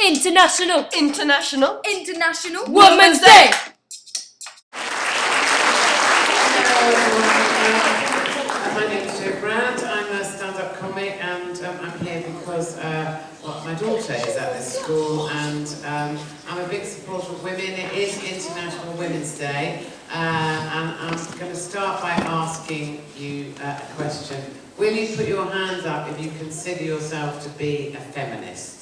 International Women's Day! My name is Jo Brand. I'm a stand-up comic, and I'm here because my daughter is at this school, and I'm a big supporter of women. It is International Women's Day, and I'm going to start by asking you a question. Will you put your hands up if you consider yourself to be a feminist?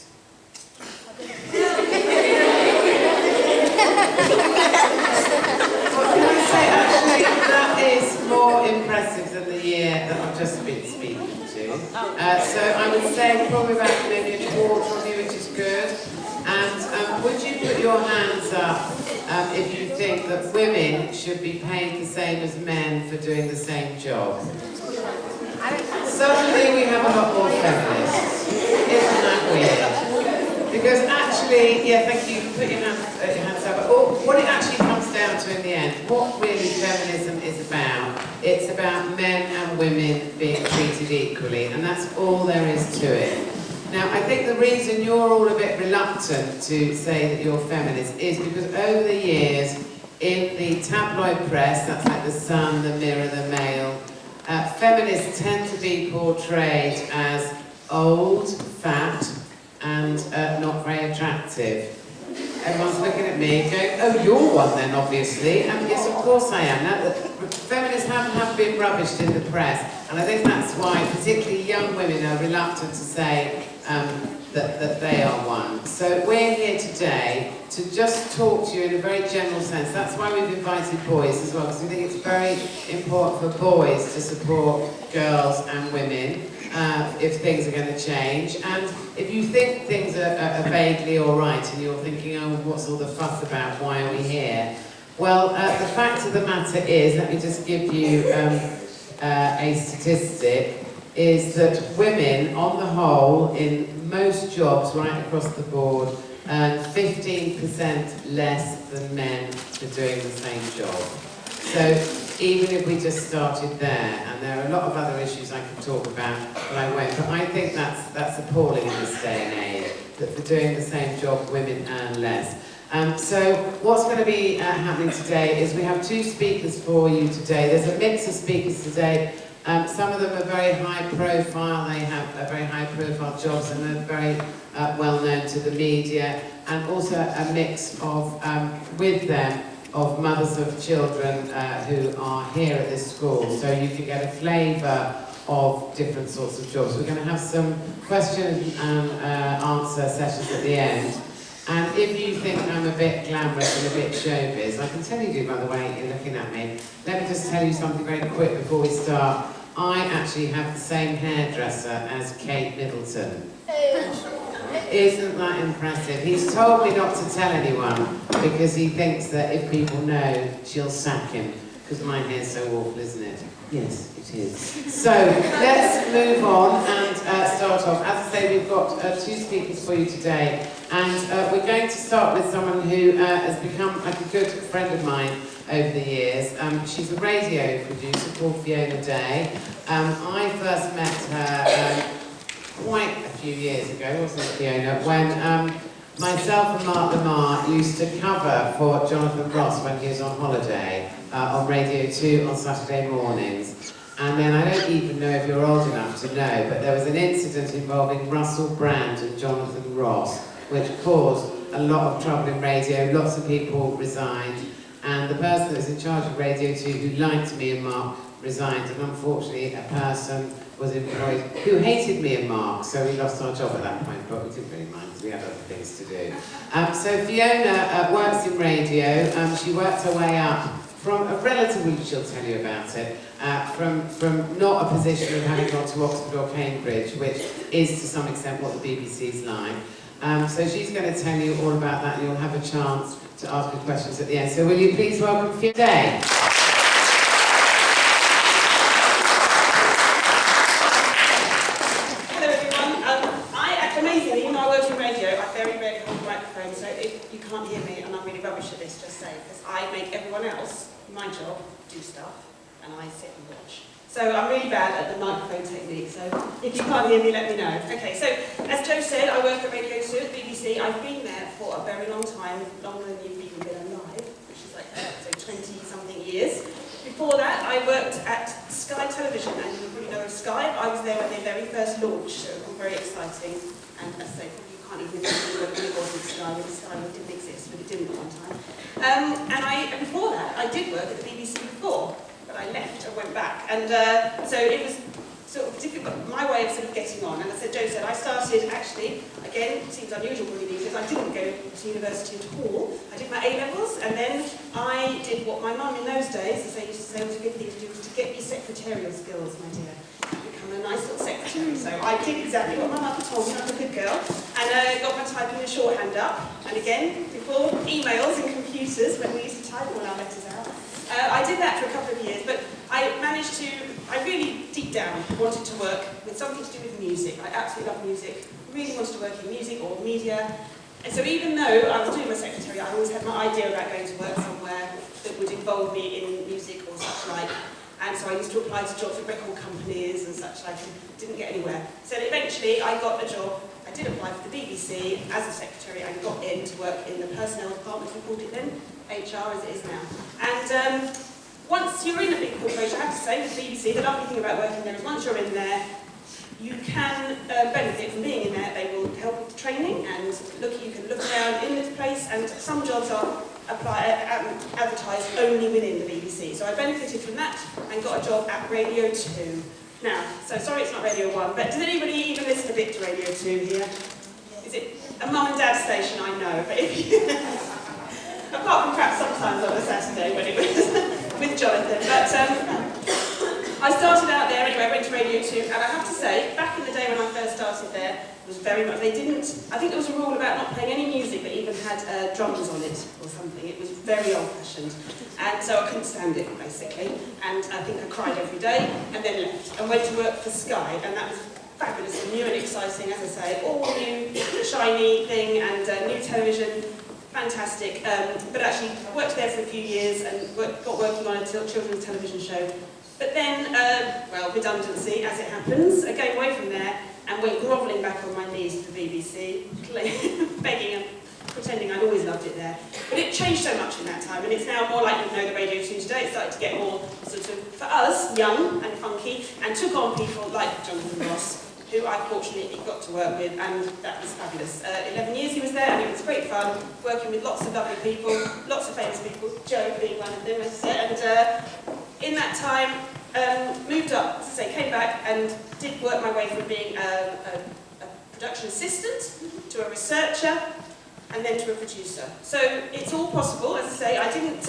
Actually, that is more impressive than the year that I've just been speaking to. So I would say probably about maybe a quarter of you, which is good. And would you put your hands up if you think that women should be paid the same as men for doing the same job? Suddenly we have a lot more feminists. Isn't that weird? Because actually, yeah, thank you, put your hands up. But what it actually comes down to in the end, what really feminism is about, it's about men and women being treated equally, and that's all there is to it. Now, I think the reason you're all a bit reluctant to say that you're feminist is because over the years, in the tabloid press, that's like the Sun, the Mirror, the Mail, feminists tend to be portrayed as old, fat, and not very attractive. Everyone's looking at me going, oh, you're one then, obviously. And yes, of course I am. Now, feminists have been rubbished in the press, and I think that's why particularly young women are reluctant to say that they are one. So we're here today to just talk to you in a very general sense. That's why we've invited boys as well, because we think it's very important for boys to support girls and women if things are going to change. And if you think things are vaguely all right and you're thinking, oh, what's all the fuss about, why are we here? Well, the fact of the matter is, let me just give you a statistic, is that women, on the whole, in most jobs right across the board, earn 15% less than men for doing the same job. So even if we just started there, and there are a lot of other issues I could talk about, but I won't. But I think that's appalling in this day and age, that for doing the same job, women earn less. So what's going to be happening today is we have two speakers for you today. There's a mix of speakers today. Some of them are very high profile, they have very high profile jobs and are very well known to the media, and also a mix of, with them, of mothers of children who are here at this school, so you can get a flavour of different sorts of jobs. We're going to have some question and answer sessions at the end. And if you think I'm a bit glamorous and a bit showbiz, I can tell you, by the way, you're looking at me. Let me just tell you something very quick before we start. I actually have the same hairdresser as Kate Middleton. Isn't that impressive? He's told me not to tell anyone because he thinks that if people know, she'll sack him. Because my hair's so awful, isn't it? Yes, it is. So, let's move on and start off. As I say, we've got two speakers for you today. And we're going to start with someone who has become like a good friend of mine over the years. She's a radio producer called Fiona Day. I first met her quite a few years ago, wasn't it, Fiona, when myself and Mark Lamar used to cover for Jonathan Ross when he was on holiday on Radio 2 on Saturday mornings. And then I don't even know if you're old enough to know, but there was an incident involving Russell Brand and Jonathan Ross, which caused a lot of trouble in radio. Lots of people resigned, and the person that was in charge of Radio 2 who liked me and Mark resigned, and unfortunately a person was employed who hated me and Mark, so we lost our job at that point, but we didn't really mind because we had other things to do. So Fiona works in radio. She worked her way up from a relatively, she'll tell you about it, from not a position of having gone to Oxford or Cambridge, which is to some extent what the BBC's like. So she's going to tell you all about that, and you'll have a chance to ask her questions at the end. So will you please welcome Fiona Day? Can't hear me, and I'm really rubbish at this, just say, because I make everyone else, my job, do stuff, and I sit and watch. So I'm really bad at the microphone technique, so if you can't hear me, let me know. Okay, so as Joe said, I work at Radio 2 at the BBC. I've been there for a very long time, longer than you've even been alive, which is like, so 20-something years. Before that, I worked at Sky Television, and you probably know of Sky. I was there when they very first launched, so it was very exciting. And as I say, probably you can't even remember when it wasn't Sky, when Sky didn't exist, but it didn't at one time. And before that, I did work at the BBC before. But I left and went back, and so it was sort of difficult, my way of sort of getting on. And as Joe said, I started actually, again, it seems unusual for me these days, I didn't go to university at all. I did my A-levels, and then I did what my mum in those days, as they used to say was a good thing to do, was to get your secretarial skills, my dear. Become a nice little secretary. So I did exactly what my mother told me, I'm a good girl, and got my typing and shorthand up. And again, before emails and computers, when we used to type all our letters out, I did that for a couple of years, but I really deep down wanted to work with something to do with music. I absolutely love music, really wanted to work in music or media. And so even though I was doing my secretary, I always had my idea about going to work somewhere that would involve me in music or such like. And so I used to apply to jobs at record companies and such like, and didn't get anywhere. So eventually I got a job. I did apply for the BBC as a secretary and got in to work in the personnel department, we called it then, HR as it is now. And once you're in a big corporation, I have to say, with the BBC, the lovely thing about working there is once you're in there, you can benefit from being in there. They will help with training, and you can look around in this place, and some jobs are advertised only within the BBC. So I benefited from that and got a job at Radio 2. Now, so sorry it's not Radio 1, but does anybody even listen a bit to Radio 2 here? Is it a mum and dad station? I know, but if you apart from perhaps sometimes on a Saturday when it was with Jonathan. But I started out there anyway, I went to Radio 2, and I have to say, back in the day when I first started there, it was very much, I think there was a rule about not playing any music that even had drums on it or something. It was very old-fashioned, and so I couldn't stand it, basically. And I think I cried every day, and then left, and went to work for Sky, and that was fabulous and new and exciting, as I say, all new, shiny thing, and new television. Fantastic, but actually I worked there for a few years and got working on a children's television show. But then, well, redundancy, as it happens, I came away from there and went grovelling back on my knees to the BBC, begging and pretending I'd always loved it there. But it changed so much in that time, and it's now more like you know the Radio 2 today. It started to get more sort of, for us, young and funky, and took on people like Jonathan Ross, who I fortunately got to work with, and that was fabulous. 11 years he was there, and it was great fun, working with lots of lovely people, lots of famous people, Joe being one of them, as I said, and in that time, moved up, as I say, came back and did work my way from being a production assistant to a researcher, and then to a producer. So it's all possible, as I say. I didn't,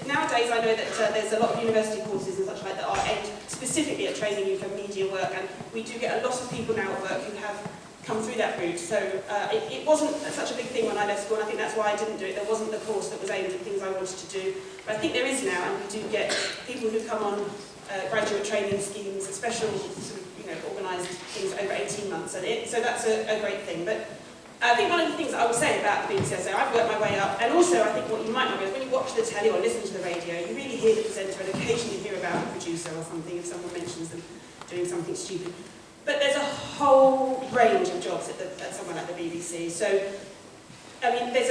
nowadays I know that there's a lot of university courses and such like that are aimed specifically at training you for media work, and we do get a lot of people now at work who have come through that route. So it wasn't such a big thing when I left school, and I think that's why I didn't do it. There wasn't the course that was aimed at things I wanted to do. But I think there is now, and we do get people who come on graduate training schemes, special sort of, organised things over 18 months, and so that's a great thing. But I think one of the things that I would say about the BBC, so I've worked my way up, and also I think what you might not realise, when you watch the telly or listen to the radio, you really hear the presenter and occasionally hear about a producer or something if someone mentions them doing something stupid. But there's a whole range of jobs at someone at the BBC. So, I mean, there's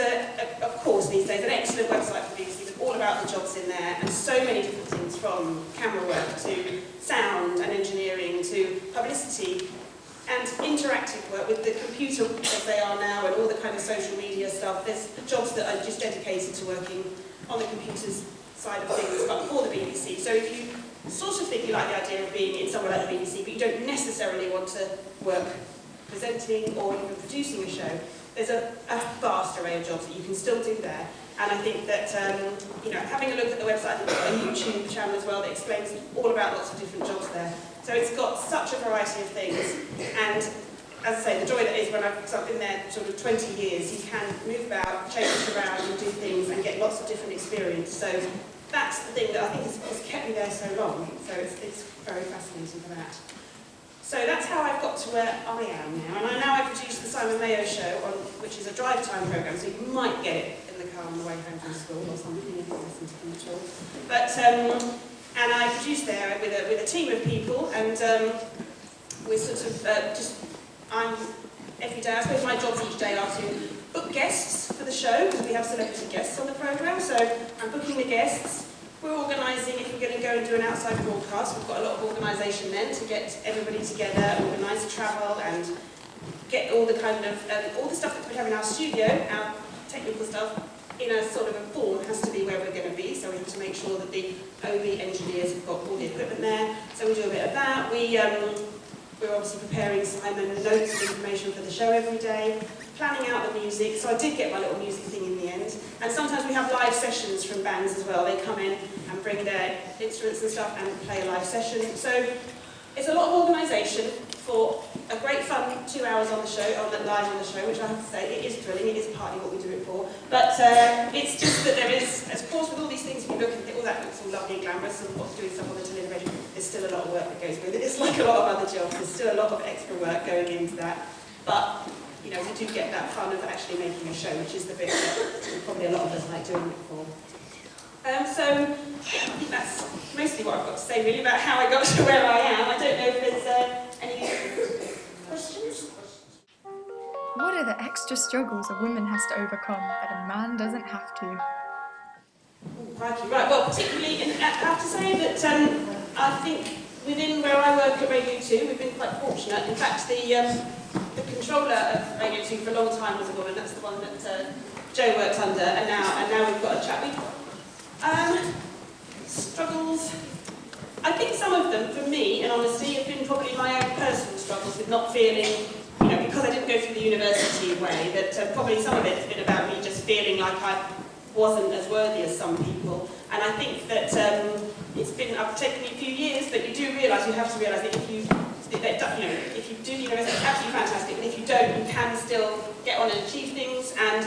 of course these days, an excellent website for the BBC with all about the jobs in there, and so many different things, from camera work to sound and engineering to publicity, and interactive work with the computer as they are now, and all the kind of social media stuff. There's jobs that are just dedicated to working on the computer's side of things, but for the BBC. So if you sort of think you like the idea of being in somewhere like the BBC, but you don't necessarily want to work presenting or even producing a show, there's a vast array of jobs that you can still do there. And I think that, having a look at the website, I think we've got a YouTube channel as well that explains all about lots of different jobs there. So it's got such a variety of things, and as I say, the joy that is when I've been there sort of 20 years, you can move about, change around and do things and get lots of different experience. So that's the thing that I think has kept me there so long. So it's very fascinating for that. So that's how I've got to where I am now. And now I produce the Simon Mayo Show, which is a drive time programme, so you might get it in the car on the way home from school or something if you listen to them at all. But And I produced there with a team of people, and we're sort of every day, I suppose my jobs each day are to book guests for the show, because we have celebrity guests on the programme, so I'm booking the guests. We're organising, if we're going to go and do an outside broadcast, we've got a lot of organisation then to get everybody together, organise travel, and get all the kind of, all the stuff that we have in our studio, our technical stuff, in a sort of a form has to be where we're going to be, so we have to make sure that the OB engineers have got all the equipment there, so we do a bit of that. We're obviously preparing Simon notes and information for the show every day, planning out the music, so I did get my little music thing in the end. And sometimes we have live sessions from bands as well. They come in and bring their instruments and stuff and play a live session. So it's a lot of organisation for a great fun 2 hours on the show, live on the show, which I have to say, it is thrilling, it is partly what we do it for. But it's just that there is, of course, with all these things, if you look and think, oh, that looks all lovely and glamorous, and what's doing stuff on the television, there's still a lot of work that goes with it. It's like a lot of other jobs, there's still a lot of extra work going into that. But, you know, we do get that fun of actually making a show, which is the bit that probably a lot of us like doing it for. So, I think that's mostly what I've got to say, really, about how I got to where I am. I don't know if there's any questions? What are the extra struggles a woman has to overcome that a man doesn't have to? Right, well, particularly, I have to say that I think within where I work at Radio 2, we've been quite fortunate. In fact, the controller of Radio 2 for a long time was a woman. That's the one that Joe worked under, and now we've got a chap. Struggles. I think some of them, for me, in honesty, have been probably my own personal struggles with not feeling, you know, because I didn't go through the university way, that probably some of it has been about me just feeling like I wasn't as worthy as some people. And I think that I've taken me a few years, but you do realise, you have to realise that if you do the university, it's absolutely fantastic, but if you don't, you can still get on and achieve things, and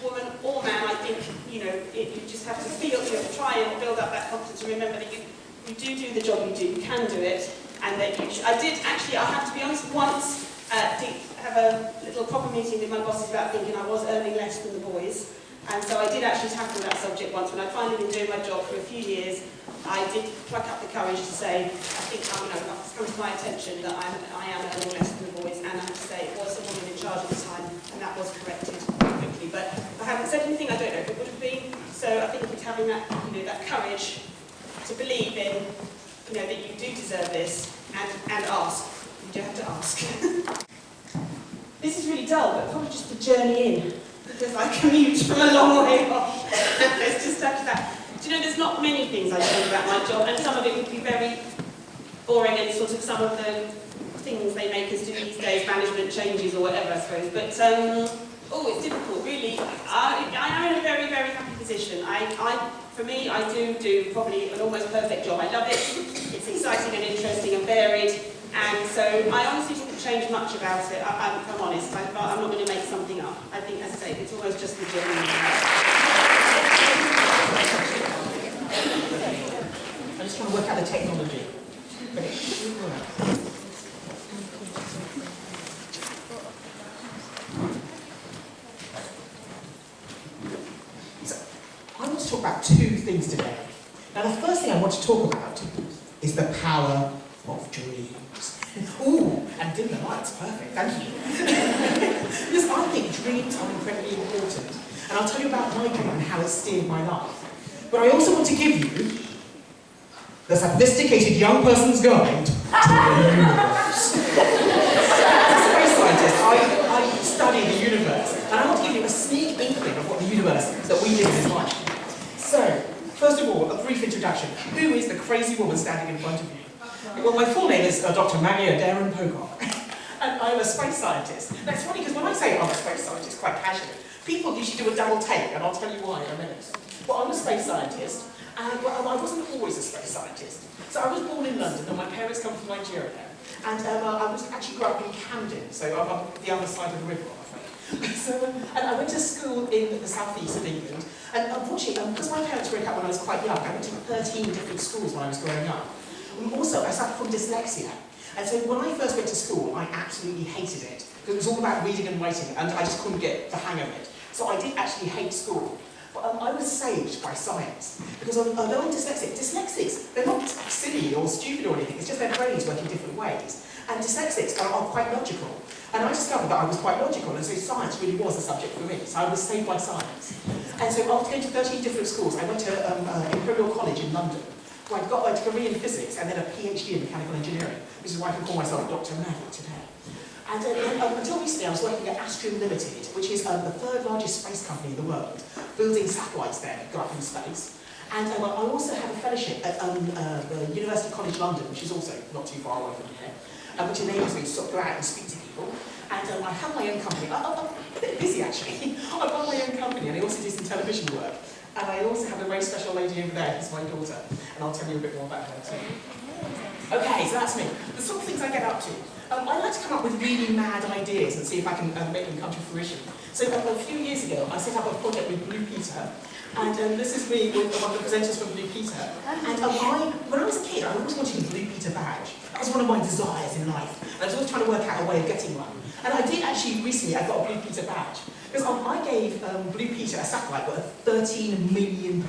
woman or man, I think, you know, you just have to feel, you have to try and build up that confidence and remember that you do the job you do, you can do it, and that I did actually, I have to be honest, once have a little proper meeting with my bosses about thinking I was earning less than the boys, and so I did actually tackle that subject once. When I'd finally been doing my job for a few years, I did pluck up the courage to say, I think, you know, it's come to my attention that I am earning less than the boys, and I have to say it was a woman in charge at the time, and that was corrected quickly. But I haven't said anything, I don't know if it would have been, so I think it's having that, you know, that courage to believe in, you know, that you do deserve this, and ask. You do have to ask. This is really dull, but probably just the journey in, because I commute from a long way off. It's just after that. Do you know, there's not many things I know about my job, and some of it would be very boring, and sort of some of the things they make us do these days, management changes or whatever, I suppose. But it's difficult, really. I am in a very, very happy position. For me, I do probably an almost perfect job. I love it. It's exciting and interesting and varied. And so I honestly didn't change much about it, if I'm honest. I'm not going to make something up. I think, as I say, it's almost just the journey. I just want to work out the technology. So, I want to talk about two things today. Now, the first thing I want to talk about is the power of dreams. Ooh, and dim the lights, perfect, thank you. Because I think dreams are incredibly important. And I'll tell you about my dream and how it's steered my life. But I also want to give you the sophisticated young person's guide to the universe. As a space scientist, I study the universe, and I want to give you a sneak inkling of what the universe that we live in is like. So, first of all, a brief introduction. Who is the crazy woman standing in front of you? Well, my full name is Dr. Maria Darren Pocock, and I'm a space scientist. Now, it's funny because when I say I'm a space scientist, quite casually, people usually do a double take, and I'll tell you why in a minute. Well, I'm a space scientist, and I wasn't always a space scientist. So I was born in London, and my parents come from Nigeria, and I was actually grew up in Camden, so I'm on the other side of the river, I'm afraid. And I went to school in the southeast of England, and unfortunately, because my parents broke up when I was quite young, I went to 13 different schools when I was growing up. And also, I suffered from dyslexia, and so when I first went to school, I absolutely hated it, because it was all about reading and writing, and I just couldn't get the hang of it. So I did actually hate school. But I was saved by science, because although I'm dyslexics, they're not silly or stupid or anything, it's just their brains work in different ways. And dyslexics are quite logical. And I discovered that I was quite logical, and so science really was a subject for me. So I was saved by science. And so after going to 13 different schools, I went to Imperial College in London, where I got a degree in physics and then a PhD in mechanical engineering, which is why I can call myself Dr. Maggie today. And until recently, I was working at Astrium Limited, which is the third largest space company in the world, building satellites there that go up in space. And I also have a fellowship at the University College London, which is also not too far away from here, which enables me to sort of go out and speak to people. And I have my own company. I'm a bit busy, actually. I've got my own company, and I also do some television work. And I also have a very special lady over there, who's my daughter, and I'll tell you a bit more about her too. Okay, so that's me. The sort of things I get up to. I like to come up with really mad ideas and see if I can make them come to fruition. So a few years ago, I set up a project with Blue Peter, and this is me with one of the presenters from Blue Peter. And when I was a kid, I always wanted a Blue Peter badge. That was one of my desires in life. And I was always trying to work out a way of getting one. And I did actually recently, I got a Blue Peter badge. Because I gave Blue Peter a satellite worth £13 million,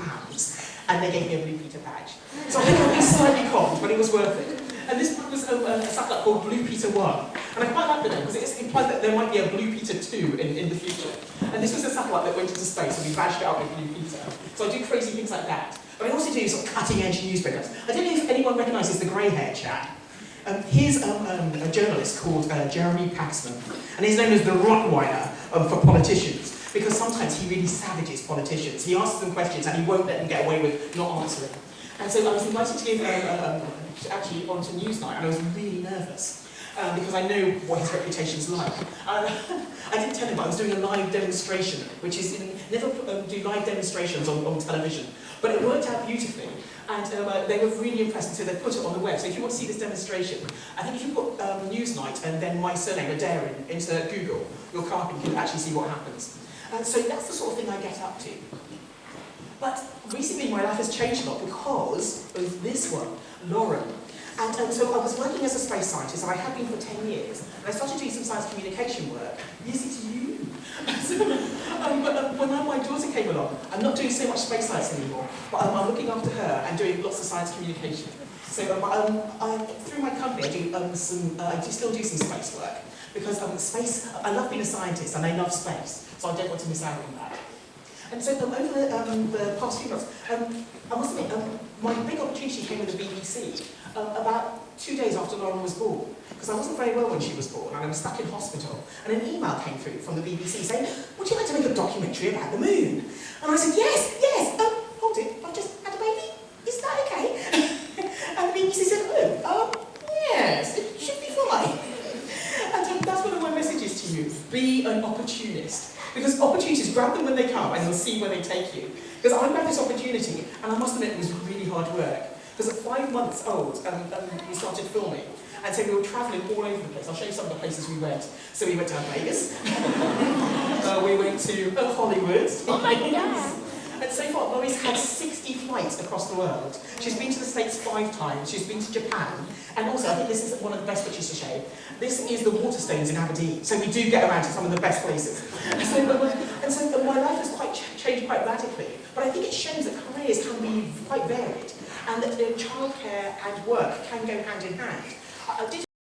and they gave me a Blue Peter badge. So I think I've been slightly conned, but it was worth it. And this was a satellite called Blue Peter 1. And I quite like the name, because it implies that there might be a Blue Peter 2 in the future. And this was a satellite that went into space, and we badged it out with Blue Peter. So I do crazy things like that. But I also do sort of cutting-edge newspapers. I don't know if anyone recognises the grey-haired chap. Here's a journalist called Jeremy Paxman, and he's known as the Rottweiler for politicians, because sometimes he really savages politicians. He asks them questions and he won't let them get away with not answering. And so I was invited to give actually onto Newsnight, and I was really nervous because I know what his reputation's like. I didn't tell him, but I was doing a live demonstration, which is never do live demonstrations on television, but it worked out beautifully. And they were really impressed, and so they put it on the web. So if you want to see this demonstration, I think if you put Newsnight and then my surname, Adair, into Google, you'll come up and you can actually see what happens. And so that's the sort of thing I get up to. But recently my life has changed a lot because of this one, Lauren. And so I was working as a space scientist, and I have been for 10 years. And I started doing some science communication work. Yes, it's you. But when my daughter came along, I'm not doing so much space science anymore, but I'm looking after her and doing lots of science communication. So through my company, I still do some space work, because space, I love being a scientist and I love space, so I don't want to miss out on that. And so over the past few months, I must admit, my big opportunity came with the BBC about 2 days after Lauren was born, because I wasn't very well when she was born, and I was stuck in hospital, and an email came through from the BBC saying, would you like to make a documentary about the moon? And I said, yes, hold it, I've just had a baby, is that okay? And the BBC said, yes, it should be fine. And that's one of my messages to you, be an opportunist. Because opportunities, grab them when they come, and you'll see where they take you. Because I grabbed this opportunity, and I must admit it was really hard work. Because at 5 months old, we started filming, and so we were travelling all over the place. I'll show you some of the places we went. So we went to Vegas, we went to Hollywood, and so far Lois had 60 flights across the world. She's been to the States 5 times, she's been to Japan, and also I think this is one of the best pictures to show. This is the Waterstones in Aberdeen, so we do get around to some of the best places. And so my life has changed quite radically, but I think it shows that careers can be quite varied, and that childcare and work can go hand in hand.